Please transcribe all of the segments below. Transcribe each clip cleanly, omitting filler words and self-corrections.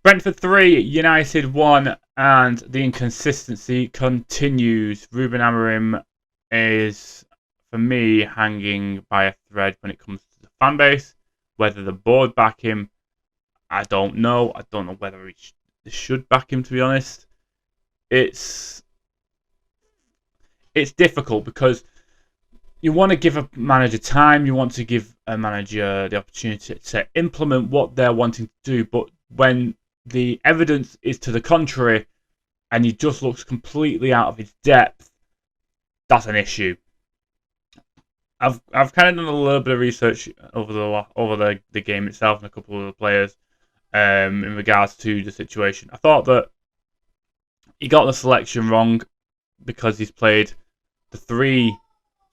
Brentford 3, United 1, and the inconsistency continues. Ruben Amorim is, for me, hanging by a thread when it comes to the fan base. Whether the board back him, I don't know. I don't know whether they should back him, to be honest. It's difficult because you want to give a manager time. You want to give a manager the opportunity to implement what they're wanting to do. But when the evidence is to the contrary and he just looks completely out of his depth, that's an issue. I've kind of done a little bit of research over the game itself and a couple of the players in regards to the situation. I thought that he got the selection wrong because he's played the three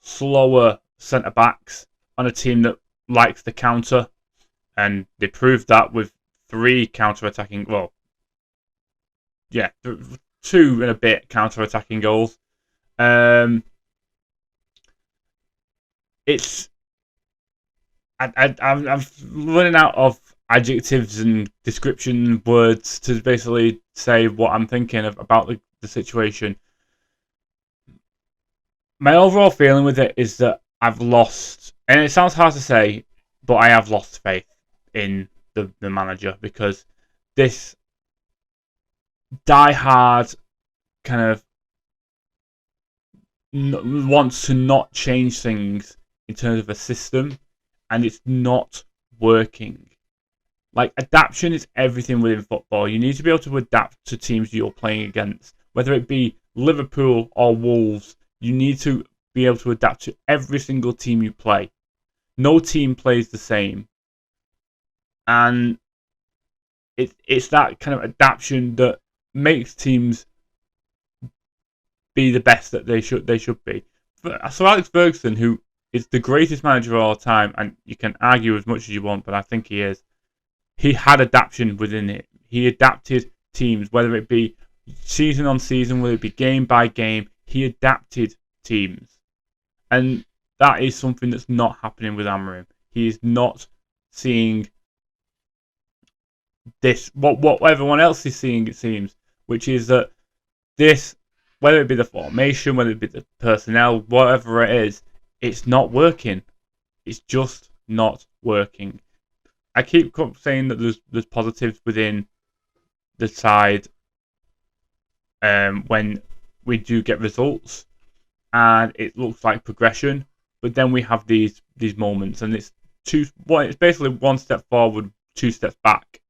slower centre backs on a team that likes the counter, and they proved that with three counter-attacking. Well, yeah, two and a bit counter-attacking goals. I'm running out of adjectives and description words to basically say what I'm thinking about the situation. My overall feeling with it is that I've lost, and it sounds hard to say, but I have lost faith in the manager, because this die-hard kind of wants to not change things in terms of a system, and it's not working. Like, adaptation is everything within football. You need to be able to adapt to teams you're playing against, whether it be Liverpool or Wolves. You need to be able to adapt to every single team you play. No team plays the same. And it's that kind of adaptation that makes teams be the best that they should be. So Alex Ferguson, who is the greatest manager of all time, and you can argue as much as you want, but I think he is, he had adaptation within it. He adapted teams, whether it be season on season, whether it be game by game, he adapted teams. And that is something that's not happening with Amorim. He is not seeing this, what everyone else is seeing, it seems, which is that this, whether it be the formation, whether it be the personnel, whatever it is, it's not working. It's just not working. I keep saying that there's positives within the side when we do get results and it looks like progression, but then we have these moments, and it's basically one step forward, two steps back.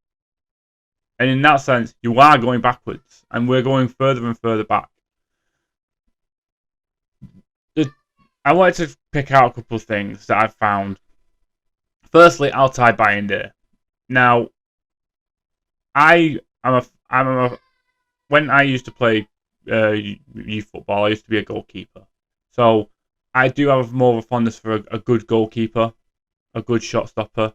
And in that sense, you are going backwards, and we're going further and further back. I wanted to pick out a couple of things that I've found. Firstly, Altay Bayındır. Now, when I used to play youth football, I used to be a goalkeeper. So I do have more of a fondness for a good goalkeeper, a good shot stopper.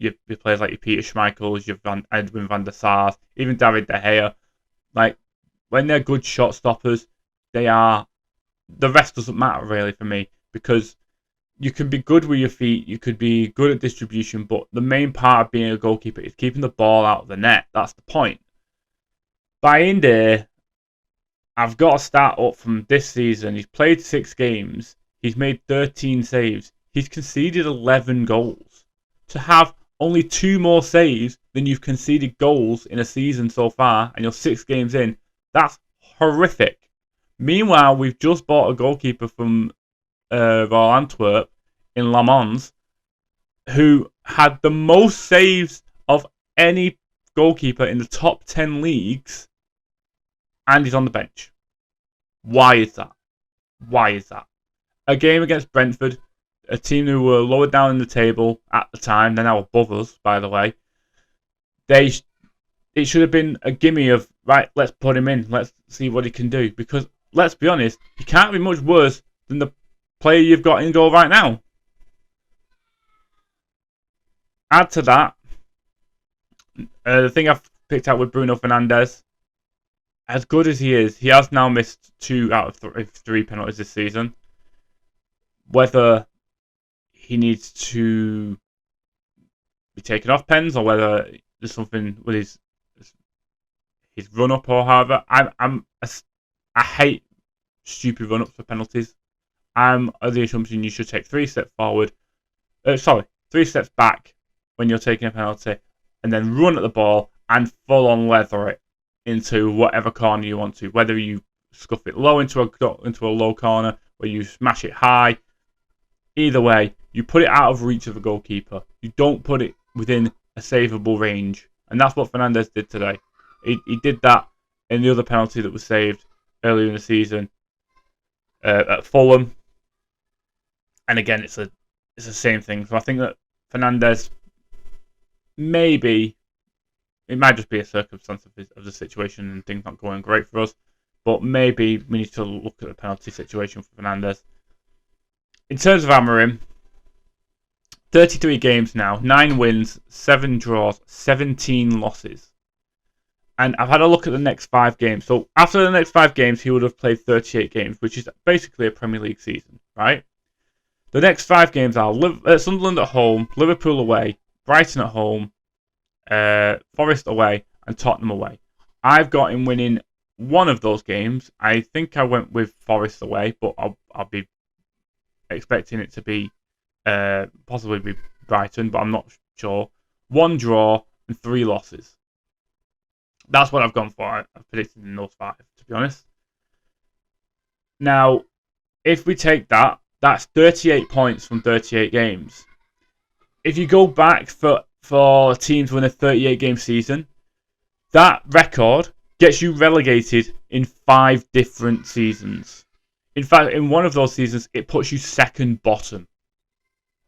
Your players like your Peter Schmeichels, your Edwin van der Sar, even David De Gea. Like, when they're good shot stoppers, the rest doesn't matter really for me, because you can be good with your feet, you could be good at distribution, but the main part of being a goalkeeper is keeping the ball out of the net. That's the point. Bayındır, I've got to start up from this season. He's played 6 games. He's made 13 saves. He's conceded 11 goals. To have only 2 more saves than you've conceded goals in a season so far, and you're 6 games in, that's horrific. Meanwhile, we've just bought a goalkeeper from Royal Antwerp in Le Mans, who had the most saves of any goalkeeper in the top 10 leagues, and he's on the bench. Why is that? Why is that? A game against Brentford, a team who were lower down in the table at the time, they're now above us, by the way. It should have been a gimme of, right, let's put him in, let's see what he can do. Because, let's be honest, he can't be much worse than the player you've got in goal right now. Add to that, the thing I've picked out with Bruno Fernandes, as good as he is, he has now missed 2 out of 3 penalties this season. Whether he needs to be taken off pens or whether there's something with his run up or however. I hate stupid run ups for penalties. I'm of the assumption you should take 3 steps forward. 3 steps back when you're taking a penalty, and then run at the ball and full on leather it into whatever corner you want to. Whether you scuff it low into a low corner, where you smash it high. Either way, you put it out of reach of a goalkeeper. You don't put it within a savable range, and that's what Fernandes did today. He did that in the other penalty that was saved earlier in the season at Fulham, and again, it's the same thing. So I think that Fernandes, maybe it might just be a circumstance of the situation and things not going great for us, but maybe we need to look at the penalty situation for Fernandes. In terms of Amorim, 33 games now, 9 wins, 7 draws, 17 losses. And I've had a look at the next 5 games. So after the next 5 games, he would have played 38 games, which is basically a Premier League season, right? The next 5 games are Sunderland at home, Liverpool away, Brighton at home, Forest away, and Tottenham away. I've got him winning one of those games. I think I went with Forest away, but I'll be expecting it to be possibly be Brighton, but I'm not sure. 1 draw and 3 losses. That's what I've gone for. I've predicted in those 5, to be honest. Now, if we take that, that's 38 points from 38 games. If you go back for teams with a 38-game season, that record gets you relegated in 5 different seasons. In fact, in one of those seasons, it puts you second bottom.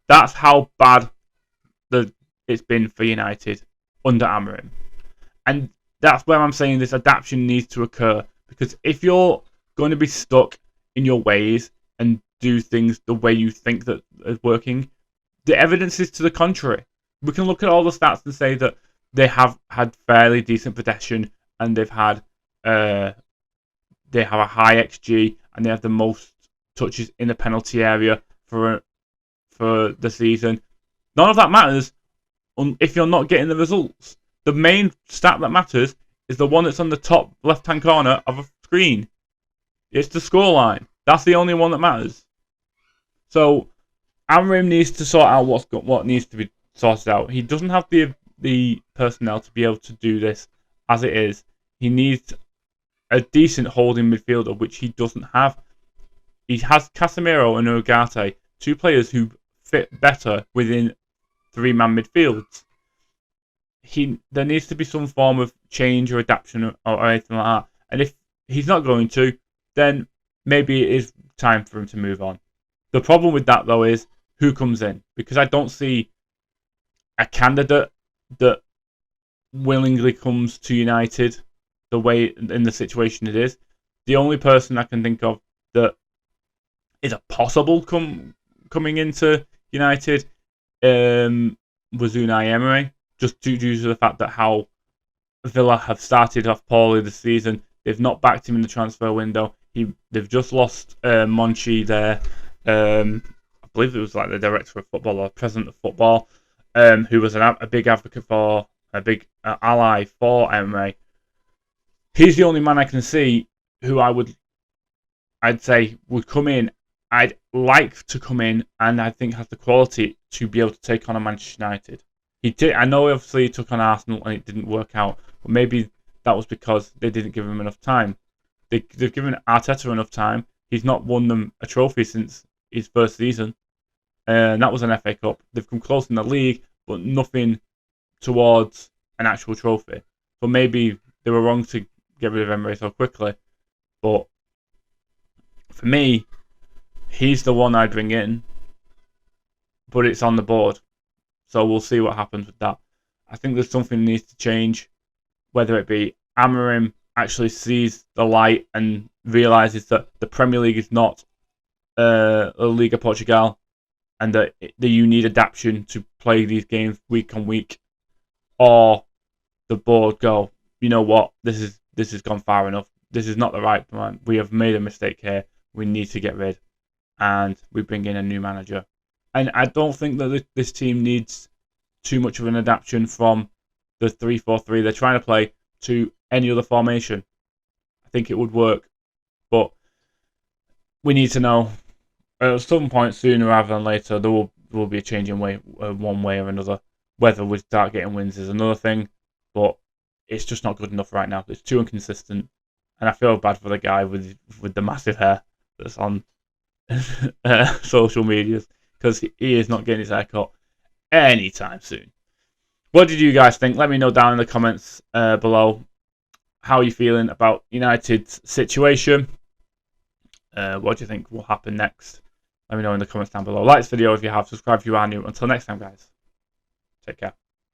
That's how bad it's been for United under Amorim. And that's where I'm saying this adaptation needs to occur. Because if you're going to be stuck in your ways and do things the way you think that is working, the evidence is to the contrary. We can look at all the stats and say that they have had fairly decent possession and they have a high XG and they have the most touches in the penalty area for the season. None of that matters if you're not getting the results. The main stat that matters is the one that's on the top left-hand corner of a screen. It's the scoreline. That's the only one that matters. So Amorim needs to sort out what needs to be sorted out. He doesn't have the personnel to be able to do this as it is. He needs a decent holding midfielder, which he doesn't have. He has Casemiro and Ugarte, 2 players who fit better within 3-man midfields. There needs to be some form of change or adaptation or anything like that. And if he's not going to, then maybe it is time for him to move on. The problem with that, though, is who comes in. Because I don't see a candidate that willingly comes to United the way in the situation it is. The only person I can think of that is a possible coming into United was Unai Emery, just due to the fact that how Villa have started off poorly this season. They've not backed him in the transfer window. They've just lost Monchi there. I believe it was like the director of football or president of football, who was a big advocate for a big ally for Emery. He's the only man I can see who I'd say would come in. I'd like to come in, and I think has the quality to be able to take on a Manchester United. He did. I know obviously he took on Arsenal and it didn't work out, but maybe that was because they didn't give him enough time. They've given Arteta enough time. He's not won them a trophy since his first season, and that was an FA Cup. They've come close in the league, but nothing towards an actual trophy. So maybe they were wrong to get rid of Emery so quickly. But for me, he's the one I'd bring in, but it's on the board. So we'll see what happens with that. I think there's something that needs to change, whether it be Amorim actually sees the light and realises that the Premier League is not a Liga Portugal, and that you need adaptation to play these games week on week, or the board go, you know what, this has gone far enough. This is not the right plan. We have made a mistake here. We need to get rid, and we bring in a new manager. And I don't think that this team needs too much of an adaptation from the 3-4-3. They're trying to play to any other formation. I think it would work, but we need to know at some point sooner rather than later. There will be a change in way, one way or another. Whether we start getting wins is another thing, but it's just not good enough right now. It's too inconsistent, and I feel bad for the guy with the massive hair that's on social medias, because he is not getting his haircut anytime soon. What did you guys think? Let me know down in the comments below. How are you feeling about United's situation? What do you think will happen next? Let me know in the comments down below. Like this video if you have. Subscribe if you are new. Until next time, guys. Take care.